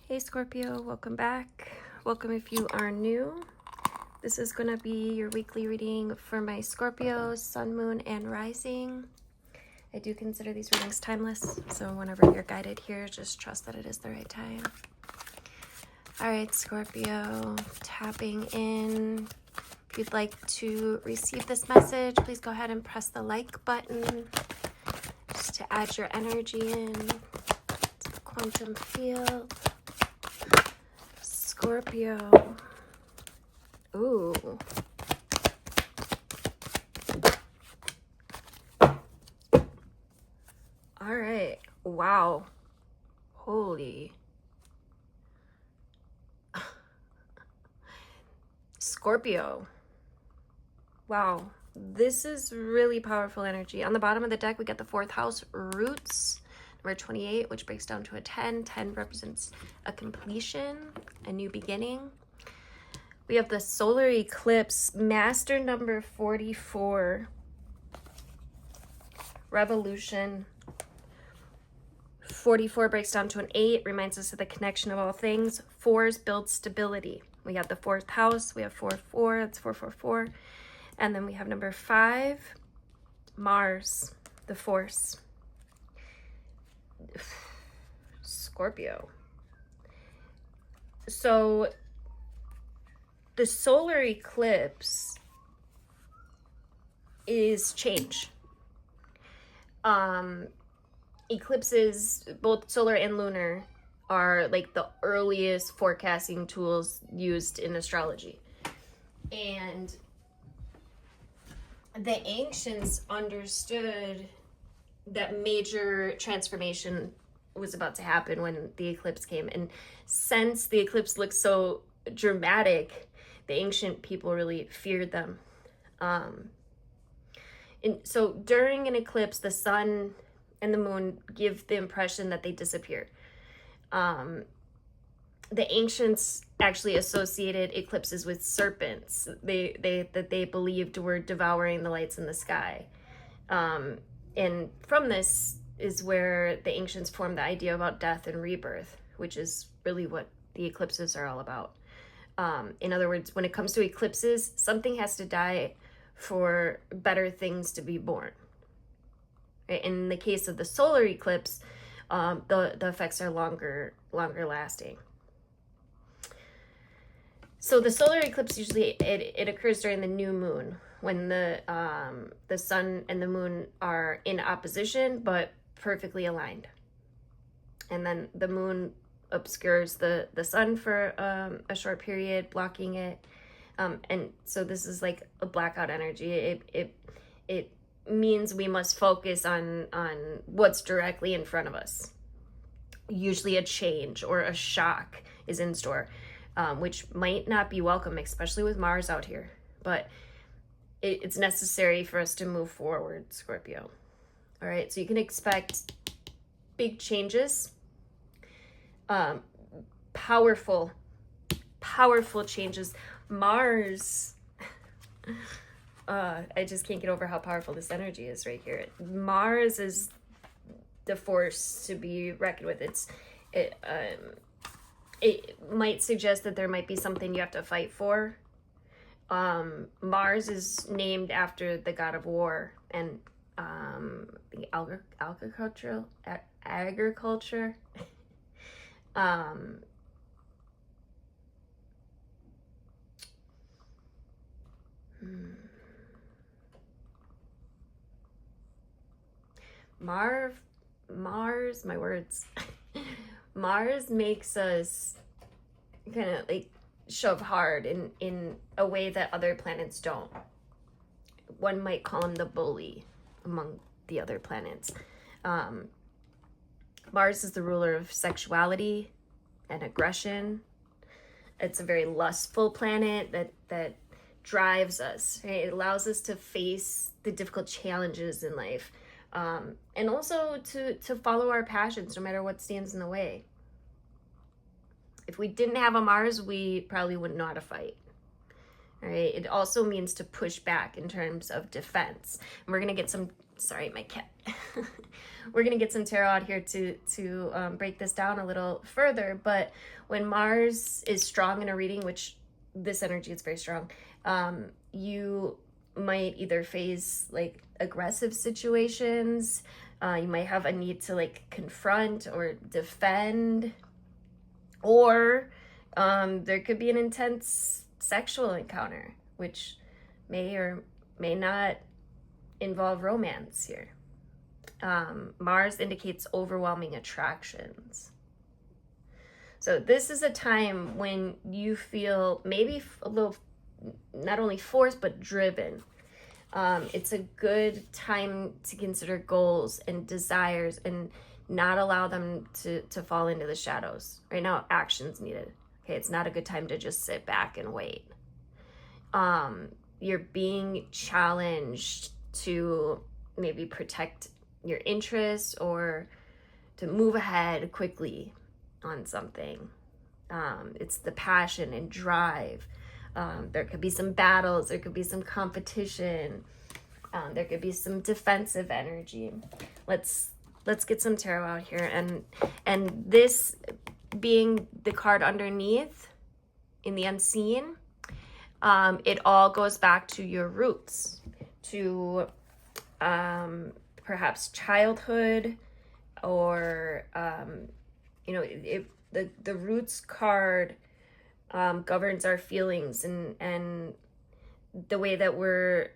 Hey Scorpio, welcome back. Welcome if you are new. This is going to be your weekly reading for my Scorpio, Sun, Moon, and Rising. I do consider these readings timeless, so whenever you're guided here, just trust that it is the right time. All right, Scorpio, tapping in. If you'd like to receive this message, please go ahead and press the like button just to add your energy in to the quantum field. Scorpio. Ooh. All right. Wow. Holy. Scorpio. Wow. This is really powerful energy. On the bottom of the deck, we got the fourth house, roots. Number 28, which breaks down to a 10. 10 represents a completion, a new beginning. We have the solar eclipse, master number 44, revolution. 44 breaks down to an 8, reminds us of the connection of all things. 4s build stability. We have the fourth house, we have 4-4, that's 4-4-4. And then we have number 5, Mars, the force. Scorpio. So the solar eclipse is change. Eclipses, both solar and lunar, are like the earliest forecasting tools used in astrology. And the ancients understood that major transformation was about to happen when the eclipse came. And since the eclipse looked so dramatic, the ancient people really feared them. And so during an eclipse, the sun and the moon give the impression that they disappear. The ancients actually associated eclipses with serpents that they believed were devouring the lights in the sky. And from this is where the ancients formed the idea about death and rebirth, which is really what the eclipses are all about. In other words, when it comes to eclipses, something has to die for better things to be born. In the case of the solar eclipse, the effects are longer lasting. So the solar eclipse usually it occurs during the new moon, when the sun and the moon are in opposition but perfectly aligned. And then the moon obscures the sun for a short period, blocking it. And so this is like a blackout energy. It means we must focus on what's directly in front of us. Usually a change or a shock is in store, which might not be welcome, especially with Mars out here. But it's necessary for us to move forward, Scorpio. All right, so you can expect big changes, powerful changes. Mars, I just can't get over how powerful this energy is right here. Mars is the force to be reckoned with. It might suggest that there might be something you have to fight for. Mars is named after the god of war and the agriculture. Mars, my words. Mars makes us kind of like shove hard in a way that other planets don't. One might call him the bully among the other planets. Mars is the ruler of sexuality and aggression. It's a very lustful planet that drives us, right? It allows us to face the difficult challenges in life, and also to follow our passions no matter what stands in the way. If we didn't have a Mars, we probably wouldn't know how to fight. All right. It also means to push back in terms of defense. And we're going to get some Sorry, my cat. We're gonna get some tarot out here to break this down a little further. But when Mars is strong in a reading, which this energy is very strong, you might either face like aggressive situations. You might have a need to like confront or defend, or there could be an intense sexual encounter, which may or may not involve romance here. Mars indicates overwhelming attractions. So this is a time when you feel maybe a little, not only forced, but driven. It's a good time to consider goals and desires and not allow them to fall into the shadows. Right now, action's needed. Okay, it's not a good time to just sit back and wait. You're being challenged to maybe protect your interests or to move ahead quickly on something. It's the passion and drive. There could be some battles, there could be some competition, there could be some defensive energy. Let's get some tarot out here, and this being the card underneath in the unseen, it all goes back to your roots, to perhaps childhood, or the roots card governs our feelings and the way that we're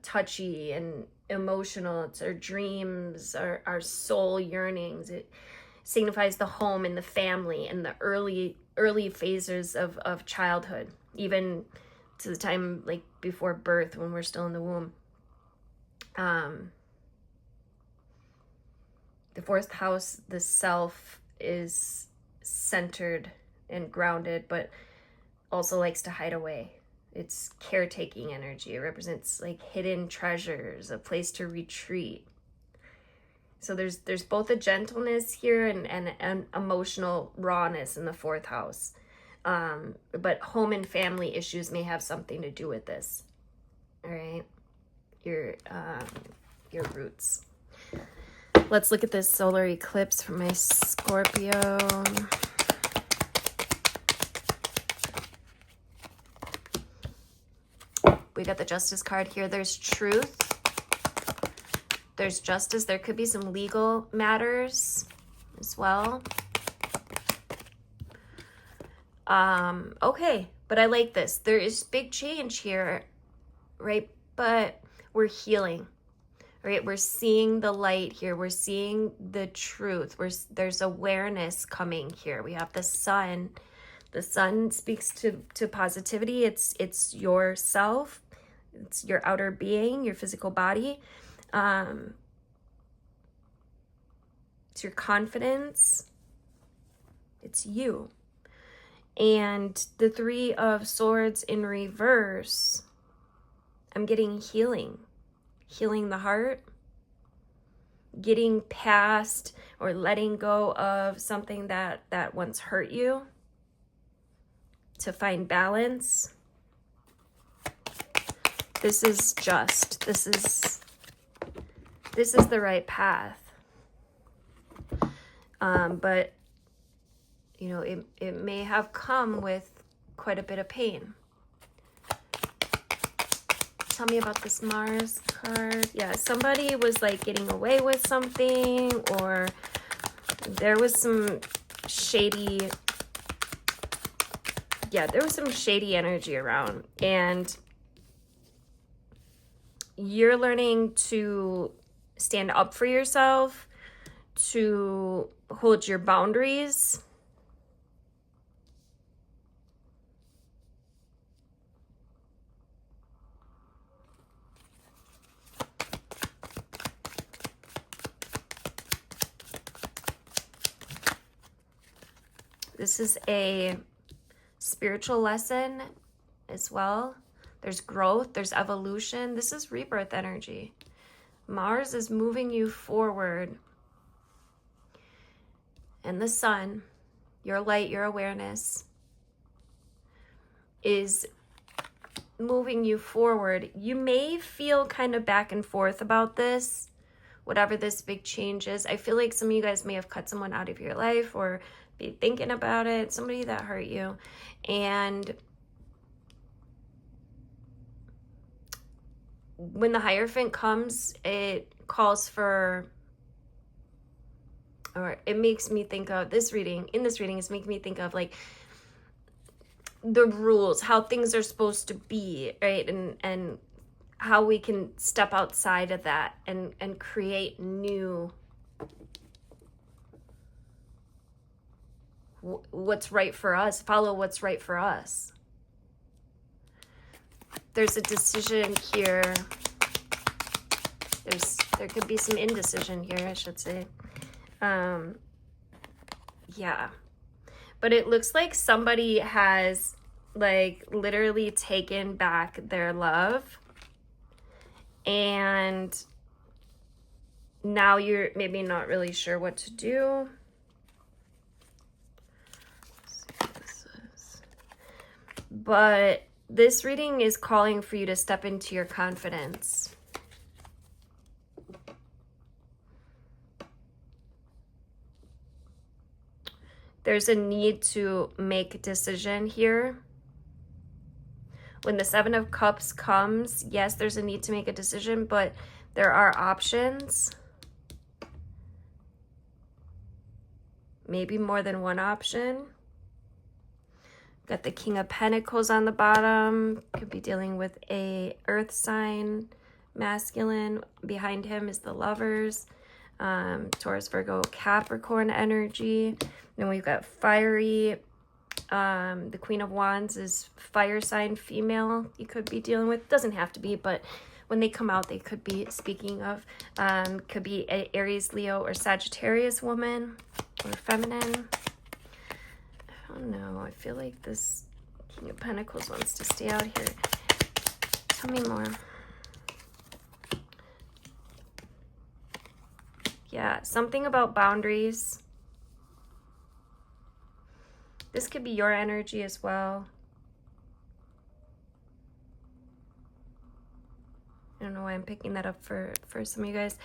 touchy and emotional. It's our dreams, our soul yearnings. It signifies the home and the family and the early phases of childhood, even to the time like before birth, when we're still in the womb. The fourth house, the self, is centered and grounded, but also likes to hide away. It's caretaking energy. It represents like hidden treasures, a place to retreat. So there's both a gentleness here and an emotional rawness in the fourth house. But home and family issues may have something to do with this. All right, your roots. Let's look at this solar eclipse for my Scorpio. We got the Justice card here. There's truth. There's justice. There could be some legal matters as well. Okay, but I like this. There is big change here, right? But we're healing. Right, we're seeing the light here. We're seeing the truth. There's awareness coming here. We have the sun. The sun speaks to positivity. It's yourself. It's your outer being, your physical body. It's your confidence. It's you. And the Three of Swords in reverse, I'm getting healing. Healing the heart, getting past or letting go of something that once hurt you, to find balance. This is just, this is the right path. But you know, it may have come with quite a bit of pain. Tell me about this Mars card. Yeah, somebody was like getting away with something, or there was some shady, there was some shady energy around, and you're learning to stand up for yourself, to hold your boundaries. This is a spiritual lesson as well. There's growth, there's evolution. This is rebirth energy. Mars is moving you forward. And the sun, your light, your awareness, is moving you forward. You may feel kind of back and forth about this. whatever this big change is. I feel like some of you guys may have cut someone out of your life or be thinking about it, somebody that hurt you. And when the Hierophant comes, it calls for, or it makes me think of this reading, in this reading, it's making me think of like the rules, how things are supposed to be, right? And how we can step outside of that and create new, what's right for us, follow what's right for us. There's a decision here. There could be some indecision here, I should say. Yeah. But it looks like somebody has like literally taken back their love. And now you're maybe not really sure what to do. Let's see what this is. But this reading is calling for you to step into your confidence. There's a need to make a decision here. When the Seven of Cups comes, yes, there's a need to make a decision, but there are options. Maybe more than one option. Got the King of Pentacles on the bottom. Could be dealing with a earth sign, masculine. Behind him is the Lovers. Taurus, Virgo, Capricorn energy. Then we've got fiery. The Queen of Wands is fire sign female you could be dealing with. Doesn't have to be, but when they come out, they could be speaking of. Could be an Aries, Leo, or Sagittarius woman or feminine. I don't know. I feel like this King of Pentacles wants to stay out here. Tell me more. Yeah, something about boundaries. This could be your energy as well. I don't know why I'm picking that up for some of you guys.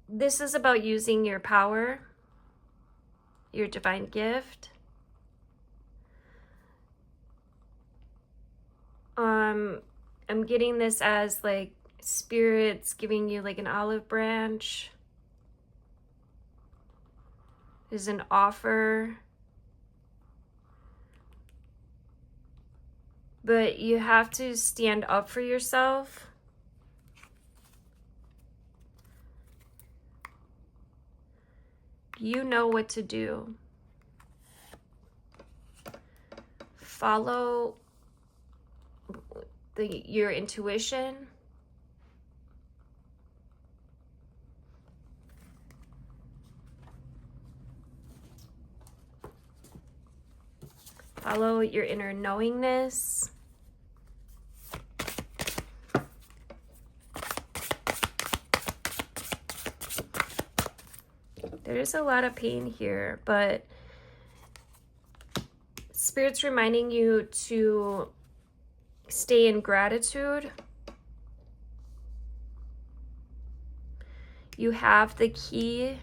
This is about using your power, your divine gift. I'm getting this as like spirits giving you like an olive branch. Is an offer. But you have to stand up for yourself. You know what to do. Follow your intuition. Follow your inner knowingness. There's a lot of pain here, but Spirit's reminding you to stay in gratitude. You have the key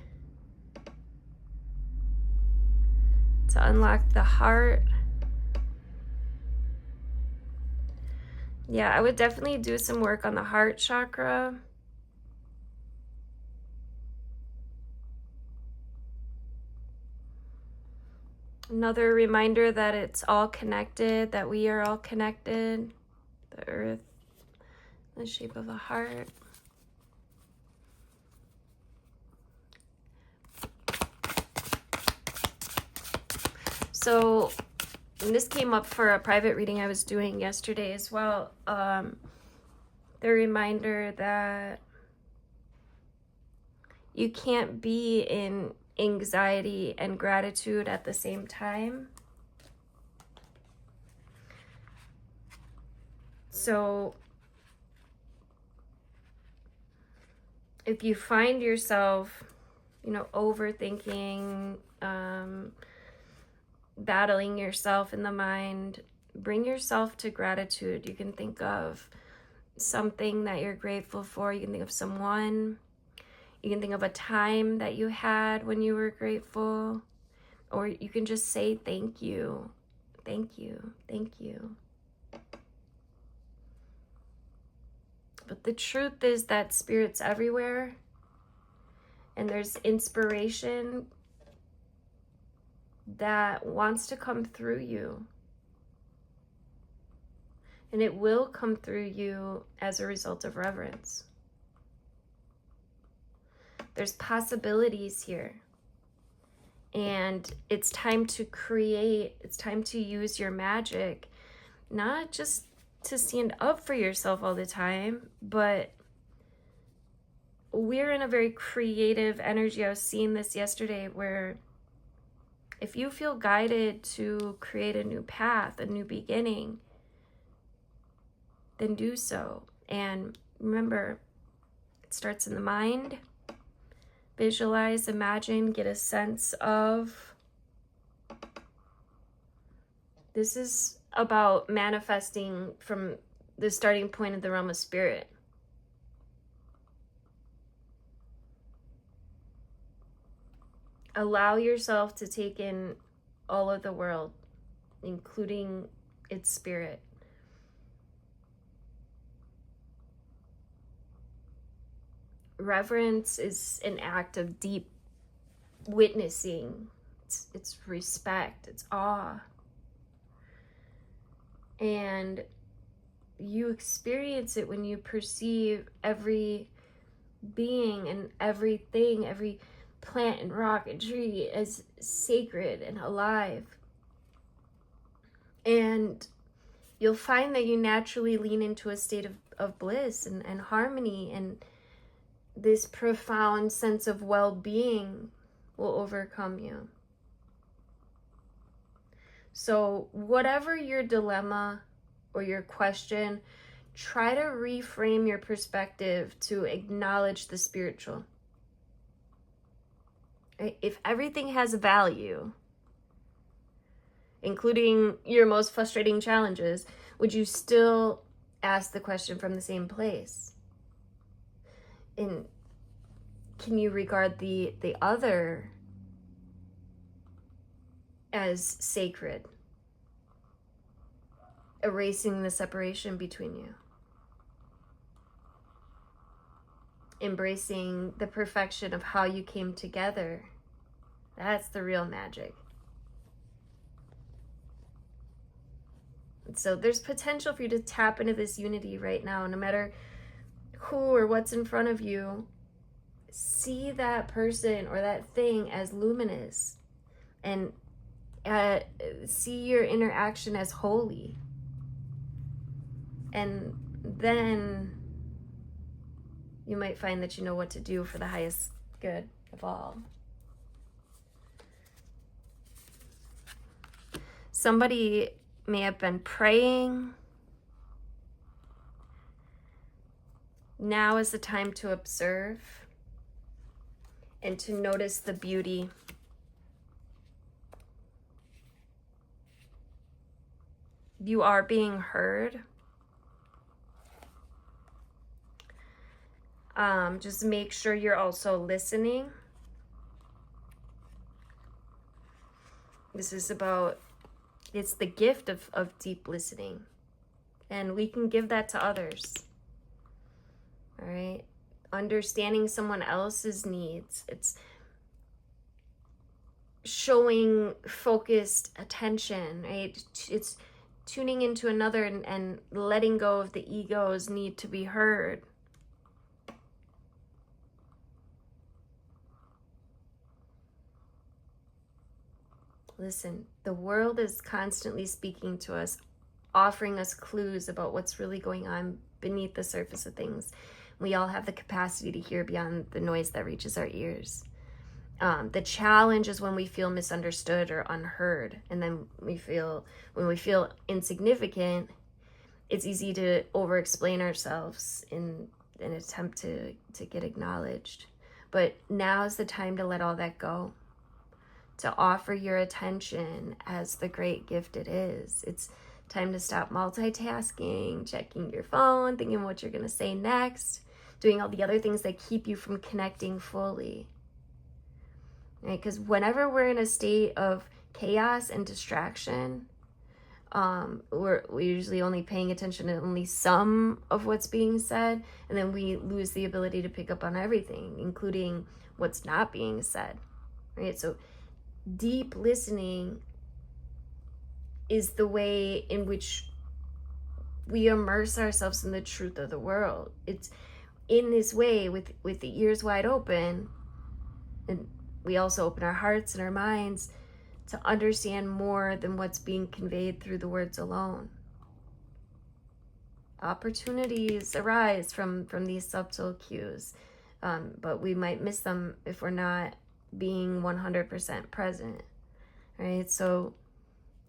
to unlock the heart. Yeah, I would definitely do some work on the heart chakra. Another reminder that it's all connected, that we are all connected. The earth, the shape of a heart. So, and this came up for a private reading I was doing yesterday as well. The reminder that you can't be in anxiety and gratitude at the same time. So if you find yourself, overthinking, battling yourself in the mind, bring yourself to gratitude. You can think of something that you're grateful for. You can think of someone. You can think of a time that you had when you were grateful. Or you can just say thank you. Thank you. Thank you. But the truth is that Spirit's everywhere. And there's inspiration that wants to come through you. And it will come through you as a result of reverence. There's possibilities here. And it's time to create, it's time to use your magic, not just to stand up for yourself all the time, but we're in a very creative energy. I was seeing this yesterday, where if you feel guided to create a new path, a new beginning, then do so. And remember, it starts in the mind. Visualize, imagine, get a sense of. This is about manifesting from the starting point of the realm of spirit. Allow yourself to take in all of the world, including its spirit. Reverence is an act of deep witnessing. It's respect, it's awe. And you experience it when you perceive every being and everything, every plant and rock and tree as sacred and alive. And you'll find that you naturally lean into a state of bliss and harmony, and this profound sense of well-being will overcome you. So whatever your dilemma or your question, try to reframe your perspective to acknowledge the spiritual. If everything has value, including your most frustrating challenges, would you still ask the question from the same place? And can you regard the other as sacred, erasing the separation between you, embracing the perfection of how you came together? That's the real magic. So there's potential for you to tap into this unity right now. No matter who or what's in front of you, see that person or that thing as luminous, and see your interaction as holy. And then you might find that you know what to do for the highest good of all. Somebody may have been praying. Now is the time to observe and to notice the beauty. You are being heard. Just make sure you're also listening. This is about, it's the gift of deep listening. And we can give that to others. All right? Understanding someone else's needs. It's showing focused attention, right? It's tuning into another and letting go of the ego's need to be heard. Listen, the world is constantly speaking to us, offering us clues about what's really going on beneath the surface of things. We all have the capacity to hear beyond the noise that reaches our ears. The challenge is when we feel misunderstood or unheard, and then when we feel insignificant, it's easy to over-explain ourselves in an attempt to get acknowledged. But now is the time to let all that go, to offer your attention as the great gift it is. It's time to stop multitasking, checking your phone, thinking what you're going to say next, doing all the other things that keep you from connecting fully. Right? Because whenever we're in a state of chaos and distraction, we're usually only paying attention to only some of what's being said, and then we lose the ability to pick up on everything, including what's not being said. Right? So deep listening is the way in which we immerse ourselves in the truth of the world. It's in this way, with the ears wide open, and we also open our hearts and our minds to understand more than what's being conveyed through the words alone. Opportunities arise from these subtle cues, but we might miss them if we're not being 100% present, right? So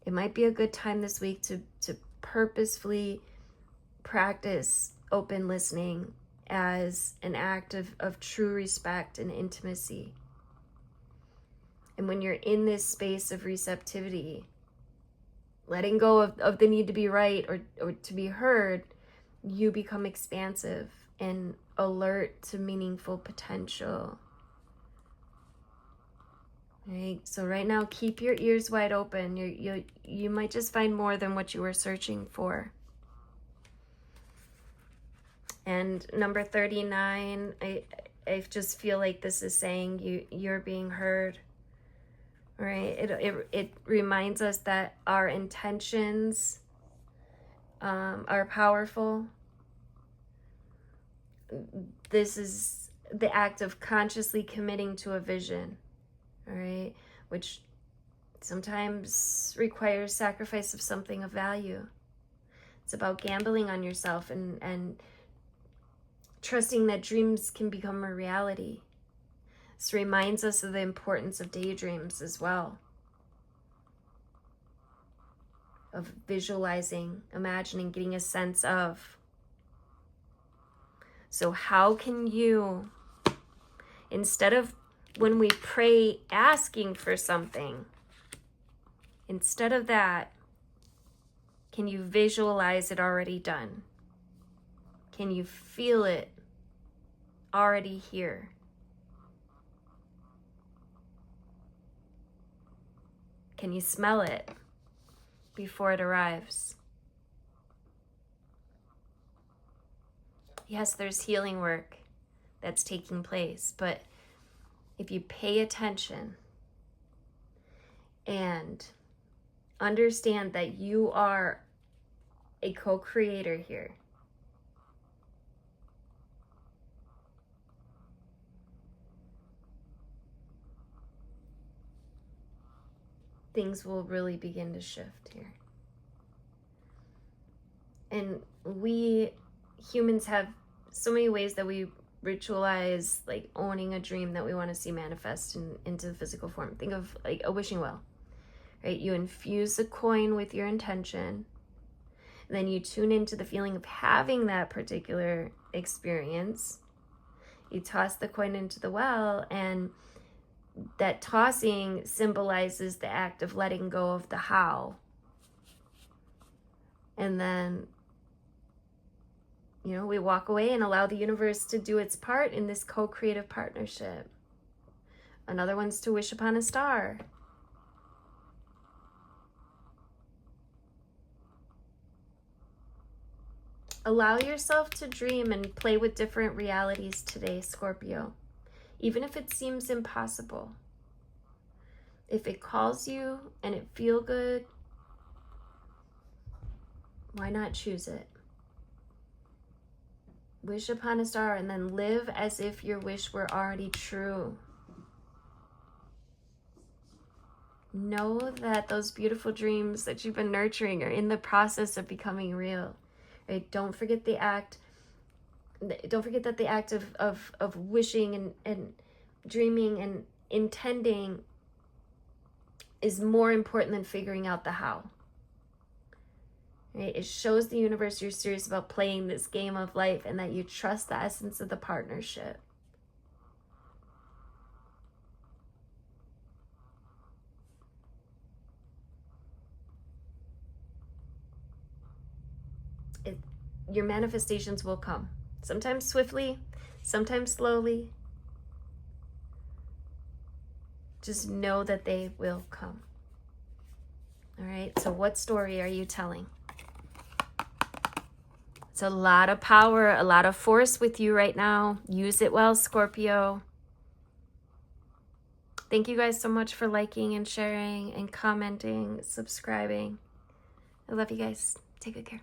it might be a good time this week to purposefully practice open listening as an act of true respect and intimacy. And when you're in this space of receptivity, letting go of the need to be right or to be heard, you become expansive and alert to meaningful potential. Right? So right now, keep your ears wide open. You might just find more than what you were searching for. And number 39, I just feel like this is saying you're being heard. Right? It reminds us that our intentions are powerful. This is the act of consciously committing to a vision, all right, which sometimes requires sacrifice of something of value. It's about gambling on yourself and trusting that dreams can become a reality. This reminds us of the importance of daydreams as well, of visualizing, imagining, getting a sense of. So how can you, instead of when we pray asking for something, instead of that, can you visualize it already done? Can you feel it already here? Can you smell it before it arrives? Yes, there's healing work that's taking place, but if you pay attention and understand that you are a co-creator here, things will really begin to shift here. And we humans have so many ways that we ritualize, like owning a dream that we want to see manifest into the physical form. Think of like a wishing well, right? You infuse the coin with your intention, and then you tune into the feeling of having that particular experience. You toss the coin into the well, and that tossing symbolizes the act of letting go of the how. And then, we walk away and allow the universe to do its part in this co-creative partnership. Another one's to wish upon a star. Allow yourself to dream and play with different realities today, Scorpio. Even if it seems impossible. If it calls you and it feels good, why not choose it? Wish upon a star and then live as if your wish were already true. Know that those beautiful dreams that you've been nurturing are in the process of becoming real. Right? Don't forget the act. Don't forget that the act of wishing and dreaming and intending is more important than figuring out the how. Right? It shows the universe you're serious about playing this game of life and that you trust the essence of the partnership. your manifestations will come. Sometimes swiftly, sometimes slowly. Just know that they will come. All right, so what story are you telling? It's a lot of power, a lot of force with you right now. Use it well, Scorpio. Thank you guys so much for liking and sharing and commenting, subscribing. I love you guys. Take good care.